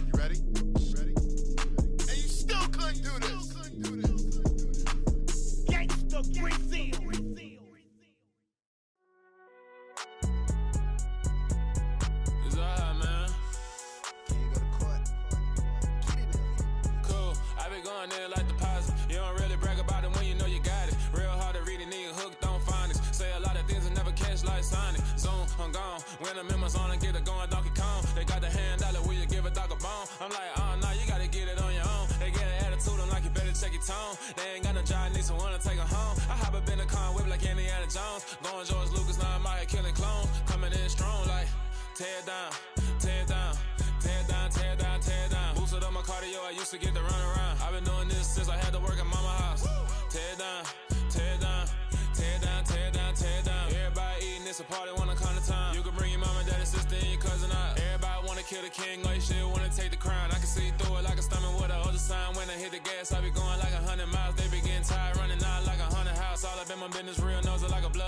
You ready? And you still couldn't do this. Gangsta Brazil. It's alright, man. Can you go to court? Get in there. Cool. I been going there like the positive. You don't really brag about it when you know you got it. Real hard to read a nigga hook, don't find it. Say a lot of things and never catch like Sonic. Zone, I'm gone. When I'm in my zone, I get it going Donkey Kong. They got the hand dollar, will you give a dog a bone? I'm like, oh, no, you gotta get it on your own. They get an attitude, I'm like, you better check your tone. They ain't got no job, need someone to take her home. I hop up in the car, whip like Indiana Jones. Going George Lucas, now I'm out here killing clones. Coming in strong like, tear down, tear down, tear down, tear down, tear down. Boosted up my cardio, I used to get to run around. I've been doing this since I had to work at mama house. Tear down, tear down, tear down, tear down, tear down. Everybody eating, it's a party, wanna come to time. You can bring your mama, daddy, sister, and your cousin out. Everybody wanna kill the king, or you shit wanna take the crown. I can see through it like a stomach with a other sign. When I hit the gas, I be going like 100 miles. They be getting tired, running out like 100 house. All up in my business, real nose like a blood.